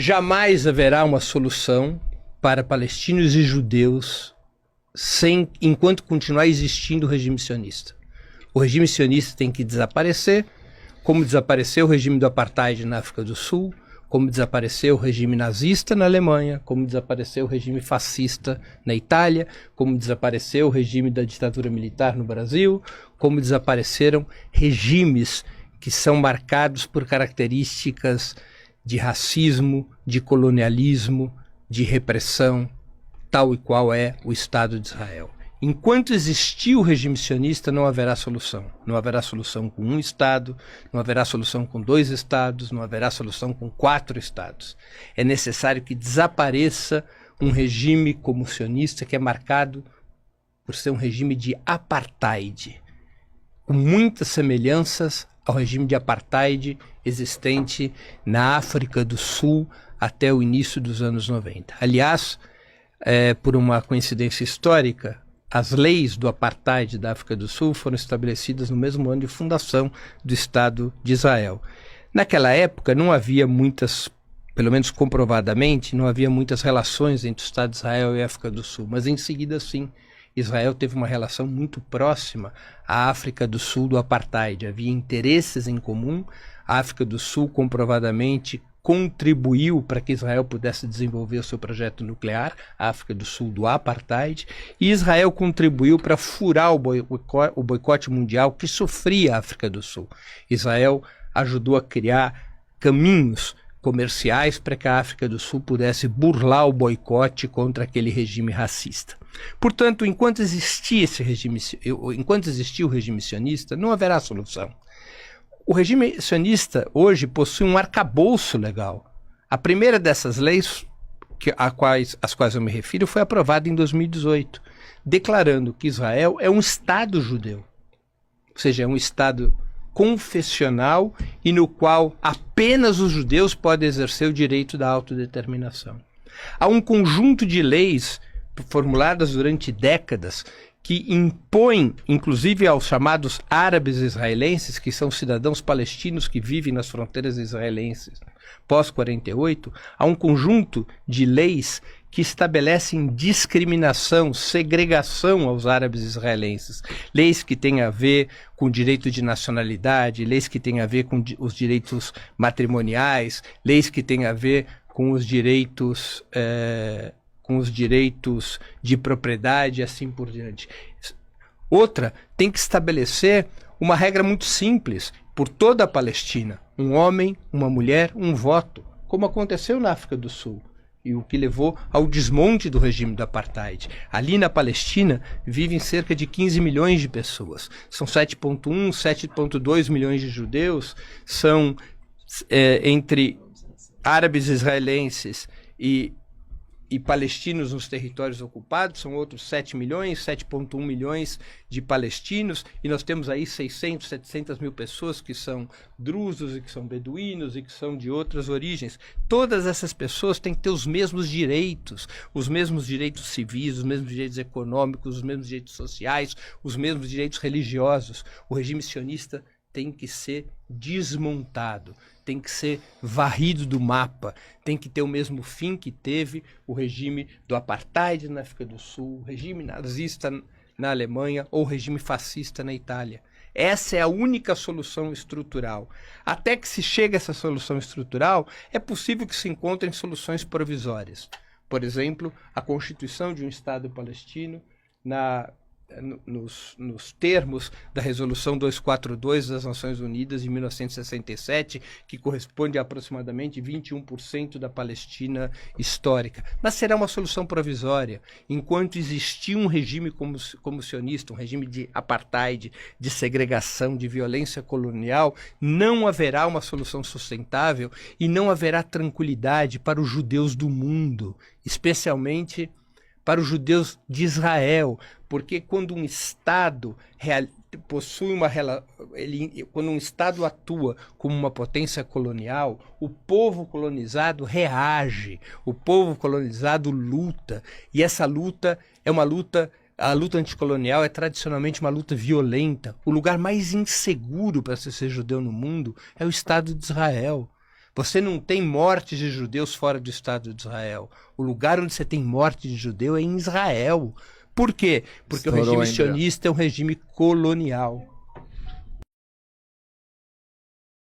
Jamais haverá uma solução para palestinos e judeus enquanto continuar existindo o regime sionista. O regime sionista tem que desaparecer, como desapareceu o regime do apartheid na África do Sul, como desapareceu o regime nazista na Alemanha, como desapareceu o regime fascista na Itália, como desapareceu o regime da ditadura militar no Brasil, como desapareceram regimes que são marcados por características de racismo, de colonialismo, de repressão, tal e qual é o Estado de Israel. Enquanto existir o regime sionista, não haverá solução. Não haverá solução com um Estado, não haverá solução com 2 Estados, não haverá solução com 4 Estados. É necessário que desapareça um regime como o sionista, que é marcado por ser um regime de apartheid, com muitas semelhanças ao regime de apartheid existente na África do Sul até o início dos anos 90. Aliás, por uma coincidência histórica, as leis do apartheid da África do Sul foram estabelecidas no mesmo ano de fundação do Estado de Israel. Naquela época não havia muitas, pelo menos comprovadamente, não havia muitas relações entre o Estado de Israel e a África do Sul, mas em seguida sim, Israel teve uma relação muito próxima à África do Sul do apartheid. Havia interesses em comum. A África do Sul comprovadamente contribuiu para que Israel pudesse desenvolver o seu projeto nuclear, a África do Sul do apartheid, e Israel contribuiu para furar o boicote mundial que sofria a África do Sul. Israel ajudou a criar caminhos comerciais para que a África do Sul pudesse burlar o boicote contra aquele regime racista. Portanto, enquanto existir o regime sionista, não haverá solução. O regime sionista hoje possui um arcabouço legal. A primeira dessas leis, às quais eu me refiro, foi aprovada em 2018, declarando que Israel é um Estado judeu, ou seja, é um Estado confessional e no qual apenas os judeus podem exercer o direito da autodeterminação. Há um conjunto de leis formuladas durante décadas que impõem, inclusive aos chamados árabes israelenses, que são cidadãos palestinos que vivem nas fronteiras israelenses pós-48, há um conjunto de leis que estabelecem discriminação, segregação aos árabes israelenses. Leis que têm a ver com o direito de nacionalidade, leis que têm a ver com os direitos matrimoniais, leis que têm a ver com os direitos de propriedade e assim por diante. Outra, tem que estabelecer uma regra muito simples por toda a Palestina: um homem, uma mulher, um voto, como aconteceu na África do Sul, e o que levou ao desmonte do regime do apartheid. Ali na Palestina vivem cerca de 15 milhões de pessoas. São 7,1, 7,2 milhões de judeus, são entre árabes israelenses e palestinos nos territórios ocupados, são outros 7 milhões, 7,1 milhões de palestinos, e nós temos aí 600, 700 mil pessoas que são drusos e que são beduínos e que são de outras origens. Todas essas pessoas têm que ter os mesmos direitos civis, os mesmos direitos econômicos, os mesmos direitos sociais, os mesmos direitos religiosos. O regime sionista tem que ser desmontado, tem que ser varrido do mapa, tem que ter o mesmo fim que teve o regime do apartheid na África do Sul, o regime nazista na Alemanha ou o regime fascista na Itália. Essa é a única solução estrutural. Até que se chegue a essa solução estrutural, é possível que se encontrem soluções provisórias. Por exemplo, a constituição de um Estado palestino nos termos da Resolução 242 das Nações Unidas de 1967, que corresponde a aproximadamente 21% da Palestina histórica. Mas será uma solução provisória. Enquanto existir um regime como o sionista, um regime de apartheid, de segregação, de violência colonial, não haverá uma solução sustentável e não haverá tranquilidade para os judeus do mundo, especialmente para os judeus de Israel, porque quando um Estado quando um Estado atua como uma potência colonial, o povo colonizado reage, o povo colonizado luta, e essa luta é uma luta. A luta anticolonial é tradicionalmente uma luta violenta. O lugar mais inseguro para se ser judeu no mundo é o Estado de Israel. Você não tem mortes de judeus fora do Estado de Israel. O lugar onde você tem morte de judeu é em Israel. Por quê? Porque o regime sionista é um regime colonial.